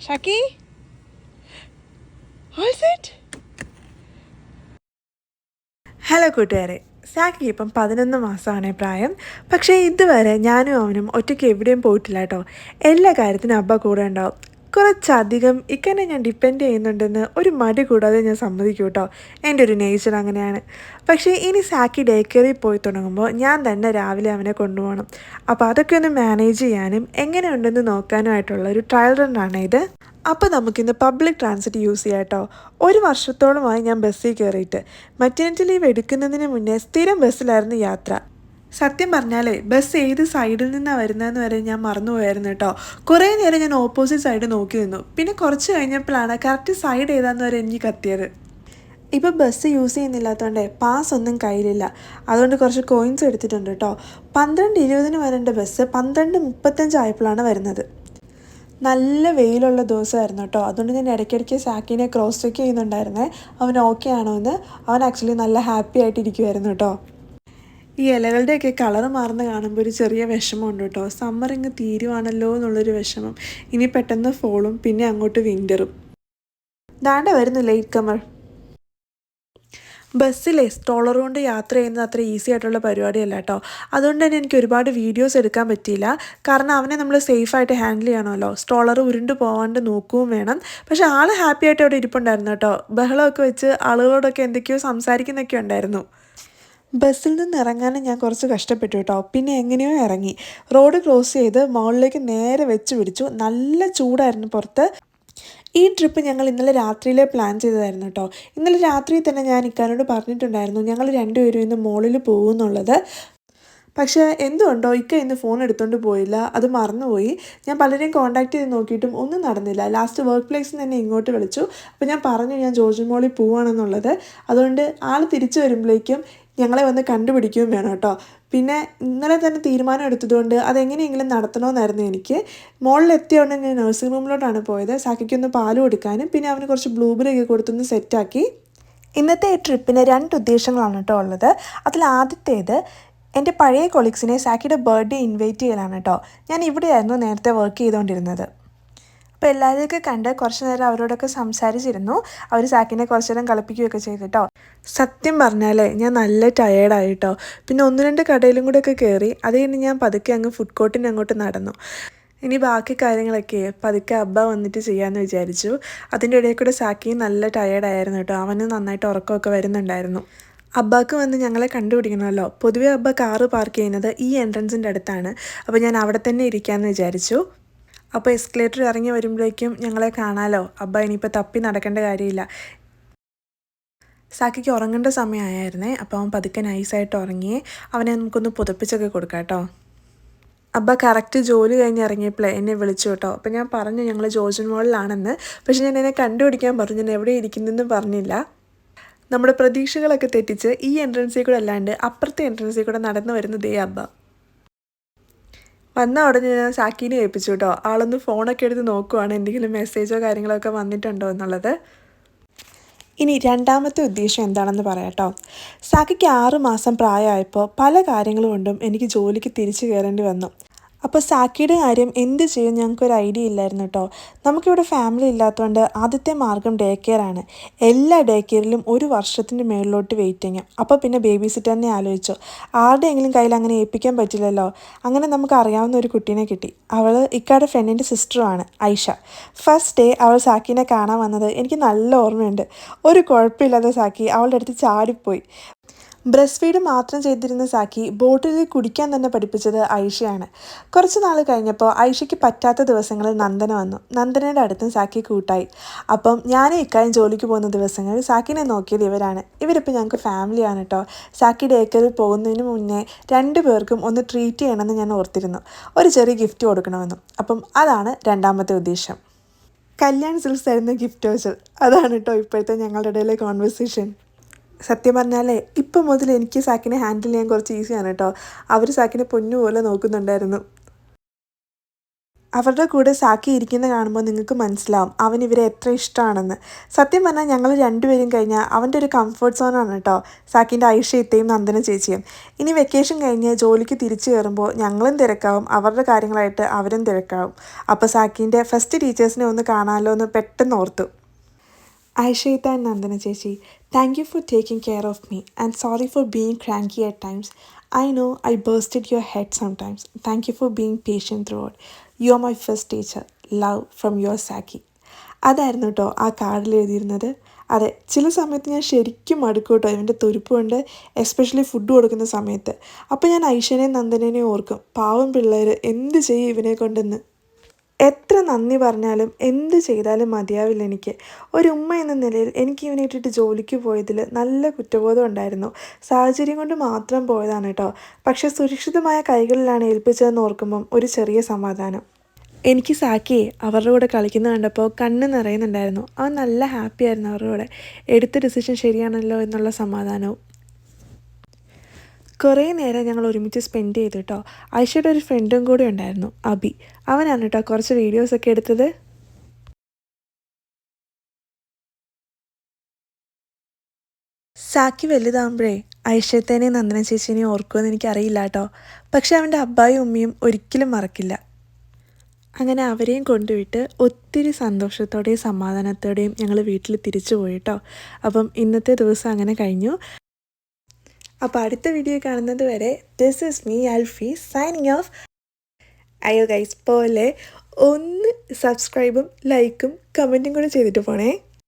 ഷക്കി, hello കൂട്ടുകാരെ. സാക്കി ഇപ്പം 11 മാസമാണ് പ്രായം. പക്ഷേ ഇതുവരെ ഞാനും അവനും ഒറ്റയ്ക്ക് എവിടെയും പോയിട്ടില്ല കേട്ടോ. എല്ലാ കാര്യത്തിനും അബ്ബ കൂടെ ഉണ്ടാവും. കുറച്ചധികം ഇക്കനെ ഞാൻ ഡിപ്പെൻഡ് ചെയ്യുന്നുണ്ടെന്ന് ഒരു മടി കൂടാതെ ഞാൻ സമ്മതിക്കും കേട്ടോ. എൻ്റെ ഒരു നേച്ചർ അങ്ങനെയാണ്. പക്ഷേ ഇനി സാക്കി ഡേ കെയറിൽ പോയി തുടങ്ങുമ്പോൾ ഞാൻ തന്നെ രാവിലെ അവനെ കൊണ്ടുപോകണം. അപ്പോൾ അതൊക്കെ ഒന്ന് മാനേജ് ചെയ്യാനും എങ്ങനെയുണ്ടെന്ന് നോക്കാനുമായിട്ടുള്ള ഒരു ട്രയൽ റണ്ണാണ് ഇത്. അപ്പോൾ നമുക്കിന്ന് പബ്ലിക് ട്രാൻസ്പോർട്ട് യൂസ് ചെയ്യാം കേട്ടോ. 1 വർഷത്തോളമായി ഞാൻ ബസ്സിൽ കയറിയിട്ട്. മറ്റേണിറ്റി ലീവ് എടുക്കുന്നതിന് മുന്നേ സ്ഥിരം ബസ്സിലായിരുന്നു യാത്ര. സത്യം പറഞ്ഞാലേ ബസ് ഏത് സൈഡിൽ നിന്നാണ് വരുന്നതെന്ന് വരെ ഞാൻ മറന്നുപോയായിരുന്നു കേട്ടോ. കുറേ നേരം ഞാൻ ഓപ്പോസിറ്റ് സൈഡ് നോക്കി നിന്നു. പിന്നെ കുറച്ച് കഴിഞ്ഞപ്പോഴാണ് കറക്റ്റ് സൈഡ് ഏതാന്ന് വരെ എനിക്ക് കത്തിയത്. ഇപ്പോൾ ബസ് യൂസ് ചെയ്യുന്നില്ലാത്തതുകൊണ്ട് പാസ് ഒന്നും കയ്യിലില്ല. അതുകൊണ്ട് കുറച്ച് കോയിൻസ് എടുത്തിട്ടുണ്ട് കേട്ടോ. 12:20 വരേണ്ട ബസ് 12:35 ആയപ്പോഴാണ് വരുന്നത്. നല്ല വെയിലുള്ള ദിവസമായിരുന്നു കേട്ടോ. അതുകൊണ്ട് ഞാൻ ഇടയ്ക്കിടയ്ക്ക് സാക്കിനെ ക്രോസ് ചെക്ക് ചെയ്യുന്നുണ്ടായിരുന്നേ, അവൻ ഓക്കെ ആണോ എന്ന്. അവൻ ആക്ച്വലി നല്ല ഹാപ്പി ആയിട്ടിരിക്കുമായിരുന്നു കേട്ടോ. ഈ ഇലകളുടെയൊക്കെ കളറ് മാറുന്ന കാണുമ്പോൾ ഒരു ചെറിയ വിഷമമുണ്ട് കേട്ടോ. സമ്മർ ഇങ്ങ് തീരുവാണല്ലോ എന്നുള്ളൊരു വിഷമം. ഇനി പെട്ടെന്ന് ഫോളും, പിന്നെ അങ്ങോട്ട് വിൻ്ററും. ദാണ്ട വരുന്നു ലേറ്റ് കമർ. ബസ്സിലെ സ്ട്രോളർ കൊണ്ട് യാത്ര ചെയ്യുന്നത് അത്ര ഈസി ആയിട്ടുള്ള പരിപാടിയല്ല കേട്ടോ. അതുകൊണ്ട് തന്നെ എനിക്ക് ഒരുപാട് വീഡിയോസ് എടുക്കാൻ പറ്റിയില്ല. കാരണം അവനെ നമ്മൾ സേഫായിട്ട് ഹാൻഡിൽ ചെയ്യണമല്ലോ. സ്ട്രോളർ ഉരുണ്ട് പോകാണ്ട് നോക്കുകയും വേണം. പക്ഷേ ആൾ ഹാപ്പി ആയിട്ട് അവിടെ ഇരിപ്പുണ്ടായിരുന്നു കേട്ടോ. ബഹളമൊക്കെ വെച്ച് ആളുകളോടൊക്കെ എന്തൊക്കെയോ സംസാരിക്കുന്നൊക്കെ ഉണ്ടായിരുന്നു. ബസ്സിൽ നിന്ന് ഇറങ്ങാനും ഞാൻ കുറച്ച് കഷ്ടപ്പെട്ടു കേട്ടോ. പിന്നെ എങ്ങനെയോ ഇറങ്ങി റോഡ് ക്രോസ് ചെയ്ത് മുകളിലേക്ക് നേരെ വെച്ച് പിടിച്ചു. നല്ല ചൂടായിരുന്നു പുറത്ത്. ഈ ട്രിപ്പ് ഞങ്ങൾ ഇന്നലെ രാത്രിയിലെ പ്ലാൻ ചെയ്തതായിരുന്നു കേട്ടോ. ഇന്നലെ രാത്രി തന്നെ ഞാൻ ഇക്കാനോട് പറഞ്ഞിട്ടുണ്ടായിരുന്നു ഞങ്ങൾ രണ്ടുപേരും ഇന്ന് മോളിൽ പോകുമെന്നുള്ളത്. പക്ഷേ എന്തുകൊണ്ടോ ഇക്ക ഇന്ന് ഫോൺ എടുത്തുകൊണ്ട് പോയില്ല. അത് മറന്നുപോയി. ഞാൻ പലരെയും കോൺടാക്ട് ചെയ്ത് നോക്കിയിട്ടും ഒന്നും നടന്നില്ല. ലാസ്റ്റ് വർക്ക് പ്ലേസിൽ നിന്ന് എന്നെ ഇങ്ങോട്ട് വിളിച്ചു. അപ്പോൾ ഞാൻ പറഞ്ഞു ഞാൻ ജോർജ് മോളിൽ പോവുകയാണെന്നുള്ളത്. അതുകൊണ്ട് ആൾ തിരിച്ചു വരുമ്പോഴേക്കും ഞങ്ങളെ വന്ന് കണ്ടുപിടിക്കുകയും വേണം കേട്ടോ. പിന്നെ ഇന്നലെ തന്നെ തീരുമാനം എടുത്തതുകൊണ്ട് അതെങ്ങനെയെങ്കിലും നടത്തണമെന്നായിരുന്നു എനിക്ക്. മോളിലെത്തിയ ഉടനെ ഞാൻ നഴ്സിംഗ് റൂമിലോട്ടാണ് പോയത്. സാക്കിക്കൊന്ന് പാല് കൊടുക്കാനും പിന്നെ അവന് കുറച്ച് ബ്ലൂബെറി ഒക്കെ കൊടുത്തൊന്ന് സെറ്റാക്കി. ഇന്നത്തെ ഈ ട്രിപ്പിന് 2 ഉദ്ദേശങ്ങളാണ് കേട്ടോ ഉള്ളത്. അതിൽ ആദ്യത്തേത് എൻ്റെ പഴയ കൊളീഗ്സിനെ സാക്കിയുടെ ബർത്ത്ഡേ ഇൻവൈറ്റ് ചെയ്യലാണ് കേട്ടോ. ഞാൻ ഇവിടെയായിരുന്നു നേരത്തെ വർക്ക് ചെയ്തുകൊണ്ടിരുന്നത്. അപ്പോൾ എല്ലാവരെയൊക്കെ കണ്ട് കുറച്ച് നേരം അവരോടൊക്കെ സംസാരിച്ചിരുന്നു. അവർ സാക്കിനെ കുറച്ച് നേരം കളിപ്പിക്കുകയൊക്കെ ചെയ്തിട്ടോ. സത്യം പറഞ്ഞാലേ ഞാൻ നല്ല ടയേർഡായി കേട്ടോ. പിന്നെ 1-2 കടയിലും കൂടെയൊക്കെ കയറി. അത് കഴിഞ്ഞ് ഞാൻ പതുക്കെ അങ്ങ് ഫുഡ് കോർട്ടിന് അങ്ങോട്ട് നടന്നു. ഇനി ബാക്കി കാര്യങ്ങളൊക്കെ പതുക്കെ അബ്ബ വന്നിട്ട് ചെയ്യാമെന്ന് വിചാരിച്ചു. അതിൻ്റെ ഇടയിൽ കൂടെ സാക്കി നല്ല ടയേർഡായിരുന്നു കേട്ടോ. അവന് നന്നായിട്ട് ഉറക്കമൊക്കെ വരുന്നുണ്ടായിരുന്നു. അബ്ബാക്ക് വന്ന് ഞങ്ങളെ കണ്ടുപിടിക്കണമല്ലോ. പൊതുവേ അബ്ബ കാറ് പാർക്ക് ചെയ്യുന്നത് ഈ എൻട്രൻസിൻ്റെ അടുത്താണ്. അപ്പോൾ ഞാൻ അവിടെ തന്നെ ഇരിക്കാമെന്ന് വിചാരിച്ചു. അപ്പോൾ എസ്കലേറ്റർ ഇറങ്ങി വരുമ്പോഴേക്കും ഞങ്ങളെ കാണാമല്ലോ. അബ്ബ ഇനിയിപ്പോൾ തപ്പി നടക്കേണ്ട കാര്യമില്ല. സാക്കിക്ക് ഉറങ്ങേണ്ട സമയമായിരുന്നേ. അപ്പോൾ അവൻ പതുക്കെ നൈസായിട്ട് ഉറങ്ങി. അവനെ നമുക്കൊന്ന് പുതപ്പിച്ചൊക്കെ കൊടുക്കാം കേട്ടോ. അബ്ബ കറക്റ്റ് ജോലി കഴിഞ്ഞ് ഇറങ്ങിയപ്പോഴേ എന്നെ വിളിച്ചു കേട്ടോ. അപ്പോൾ ഞാൻ പറഞ്ഞു ഞങ്ങൾ ജോർജ് മോളിലാണെന്ന്. പക്ഷേ ഞാൻ എന്നെ കണ്ടുപിടിക്കാൻ പറഞ്ഞു. ഞാൻ എവിടെ ഇരിക്കുന്നതെന്ന് പറഞ്ഞില്ല. നമ്മുടെ പ്രതീക്ഷകളൊക്കെ തെറ്റിച്ച് ഈ എൻട്രൻസിൽ കൂടെ അല്ലാണ്ട് അപ്പുറത്തെ എൻട്രൻസിൽ കൂടെ നടന്നു വരുന്നതേ അബ്ബ. വന്ന ഉടനെ ഞാൻ സാക്കീനെ ഏൽപ്പിച്ചു കേട്ടോ. ആളൊന്ന് ഫോണൊക്കെ എടുത്ത് നോക്കുവാണ് എന്തെങ്കിലും മെസ്സേജോ കാര്യങ്ങളൊക്കെ വന്നിട്ടുണ്ടോ എന്നുള്ളത്. ഇനി രണ്ടാമത്തെ ഉദ്ദേശം എന്താണെന്ന് പറയാം കേട്ടോ. സാക്കിക്ക് 6 മാസം പ്രായമായപ്പോൾ പല കാര്യങ്ങൾ കൊണ്ടും എനിക്ക് ജോലിക്ക് തിരിച്ചു കയറേണ്ടി വന്നു. അപ്പോൾ സാക്കിയുടെ കാര്യം എന്ത് ചെയ്യും ഞങ്ങൾക്കൊരു ഐഡിയ ഇല്ലായിരുന്നു കേട്ടോ. നമുക്കിവിടെ ഫാമിലി ഇല്ലാത്തതുകൊണ്ട് ആദ്യത്തെ മാർഗം ഡേ കെയർ ആണ്. എല്ലാ ഡേ കെയറിലും 1 വർഷത്തിൻ്റെ മുകളിലോട്ട് വെയിറ്റിങ്. അപ്പോൾ പിന്നെ ബേബി സിറ്റർ തന്നെ ആലോചിച്ചു. ആരുടെയെങ്കിലും കയ്യിൽ അങ്ങനെ ഏൽപ്പിക്കാൻ പറ്റില്ലല്ലോ. അങ്ങനെ നമുക്ക് അറിയാവുന്ന ഒരു കുട്ടീനെ കിട്ടി. അവൾ ഇക്കാടെ ഫ്രണ്ടിൻ്റെ സിസ്റ്ററുമാണ്, ഐഷ. ഫസ്റ്റ് ഡേ അവൾ സാക്കിനെ കാണാൻ വന്നത് എനിക്ക് നല്ല ഓർമ്മയുണ്ട്. ഒരു കുഴപ്പമില്ലാതെ സാക്കി അവളുടെ അടുത്ത് ചാടിപ്പോയി. ബ്രസ്റ്റ് ഫീഡ് മാത്രം ചെയ്തിരുന്ന സാക്കി ബോട്ടിലിൽ കുടിക്കാൻ തന്നെ പഠിപ്പിച്ചത് ഐഷയാണ്. കുറച്ച് നാൾ കഴിഞ്ഞപ്പോൾ ഐഷയ്ക്ക് പറ്റാത്ത ദിവസങ്ങളിൽ നന്ദന വന്നു. നന്ദനയുടെ അടുത്തും സാക്കി കൂട്ടായി. അപ്പം ഞാനും ഇക്കാര്യം ജോലിക്ക് പോകുന്ന ദിവസങ്ങളിൽ സാക്കിനെ നോക്കിയത് ഇവരാണ്. ഇവരിപ്പോൾ ഞങ്ങൾക്ക് ഫാമിലിയാണ് കേട്ടോ. സാക്കി ഡേ കെയറിൽ പോകുന്നതിന് മുന്നേ 2 പേർക്കും ഒന്ന് ട്രീറ്റ് ചെയ്യണമെന്ന് ഞാൻ ഓർത്തിരുന്നു. ഒരു ചെറിയ ഗിഫ്റ്റ് കൊടുക്കണമെന്നും. അപ്പം അതാണ് രണ്ടാമത്തെ ഉദ്ദേശം. കല്യാൺ സിൽക്സ് ആയിരുന്നു ഗിഫ്റ്റ് വച്ചത്. അതാണ് കേട്ടോ ഇപ്പോഴത്തെ ഞങ്ങളുടെ ഇടയിലെ കോൺവെർസേഷൻ. സത്യം പറഞ്ഞാലേ ഇപ്പം മുതൽ എനിക്ക് സാക്കിനെ ഹാൻഡിൽ ചെയ്യാൻ കുറച്ച് ഈസിയാണ് കേട്ടോ. അവർ സാക്കിനെ പൊന്നു പോലെ നോക്കുന്നുണ്ടായിരുന്നു. അവരുടെ കൂടെ സാക്കി ഇരിക്കുന്ന കാണുമ്പോൾ നിങ്ങൾക്ക് മനസ്സിലാവും അവൻ ഇവരെ എത്ര ഇഷ്ടമാണെന്ന്. സത്യം പറഞ്ഞാൽ ഞങ്ങൾ രണ്ടുപേരും കഴിഞ്ഞാൽ അവൻ്റെ ഒരു കംഫർട്ട് സോണാണ് കേട്ടോ സാക്കിൻ്റെ ഐഷ ഇത്തയും നന്ദന ചേച്ചിയും. ഇനി വെക്കേഷൻ കഴിഞ്ഞ് ജോലിക്ക് തിരിച്ചു കയറുമ്പോൾ ഞങ്ങളും തിരക്കാവും, അവരുടെ കാര്യങ്ങളായിട്ട് അവരും തിരക്കാവും. അപ്പോൾ സാക്കിൻ്റെ ഫസ്റ്റ് ടീച്ചേഴ്സിനെ ഒന്ന് കാണാമല്ലോ എന്ന് പെട്ടെന്ന് ഓർത്തു. Aishita and Nandana Chechi, thank you for taking care of me and sorry for being cranky at times. I know I bursted your head sometimes. Thank you for being patient throughout. You are my first teacher. Love from your Saki. അതായിരുന്നു കേട്ടോ ആ കാർഡിൽ എഴുതിയിരുന്നത്. അതെ, ചില സമയത്ത് ഞാൻ ശരിക്കും മടുക്കും കേട്ടോ ഇവൻ്റെ തുരുപ്പ് കൊണ്ട്, എസ്പെഷ്യലി ഫുഡ് കൊടുക്കുന്ന സമയത്ത്. അപ്പോൾ ഞാൻ ഐഷനെയും നന്ദനെയും ഓർക്കും, പാവം പിള്ളേർ എന്ത് ചെയ്യും ഇവനെ കൊണ്ടെന്ന്. എത്ര നന്ദി പറഞ്ഞാലും എന്ത് ചെയ്താലും മതിയാവില്ല എനിക്ക്. ഒരു ഉമ്മ എന്ന നിലയിൽ എനിക്ക് ഇവനെ ഇട്ടിട്ട് ജോലിക്ക് പോയതിൽ നല്ല കുറ്റബോധം ഉണ്ടായിരുന്നു. സാഹചര്യം കൊണ്ട് മാത്രം പോയതാണ് കേട്ടോ. പക്ഷേ സുരക്ഷിതമായ കൈകളിലാണ് ഏൽപ്പിച്ചതെന്ന് ഓർക്കുമ്പം ഒരു ചെറിയ സമാധാനം. എനിക്ക് സാക്കിയെ അവരുടെ കൂടെ കളിക്കുന്ന കണ്ടപ്പോൾ കണ്ണ് നിറയുന്നുണ്ടായിരുന്നു. അവൻ നല്ല ഹാപ്പി ആയിരുന്നു അവരുടെ കൂടെ. എടുത്ത ഡിസിഷൻ ശരിയാണല്ലോ എന്നുള്ള സമാധാനവും. കുറേ നേരം ഞങ്ങൾ ഒരുമിച്ച് സ്പെൻഡ് ചെയ്തു കേട്ടോ. ഐഷയുടെ ഒരു ഫ്രണ്ടും കൂടെ ഉണ്ടായിരുന്നു, അബി. അവനാണ് കേട്ടോ കുറച്ച് വീഡിയോസൊക്കെ എടുത്തത്. സാക്കി വലുതാകുമ്പോഴേ ഐഷത്തേനെയും നന്ദന ചേച്ചീനെയും ഓർക്കുമെന്ന് എനിക്കറിയില്ല കേട്ടോ. പക്ഷെ അവൻ്റെ അബ്ബായും ഉമ്മയും ഒരിക്കലും മറക്കില്ല. അങ്ങനെ അവരെയും കൊണ്ടുവിട്ട് ഒത്തിരി സന്തോഷത്തോടെയും സമാധാനത്തോടെയും ഞങ്ങൾ വീട്ടിൽ തിരിച്ചു പോയി കേട്ടോ. അപ്പം ഇന്നത്തെ ദിവസം അങ്ങനെ കഴിഞ്ഞു. അപ്പോൾ അടുത്ത വീഡിയോ കാണുന്നത് വരെ this is me Alfie signing off. അയ്യോ ഗൈസ്, പോലെ ഒന്ന് സബ്സ്ക്രൈബും ലൈക്കും കമൻറ്റും കൂടെ ചെയ്തിട്ട് പോണേ.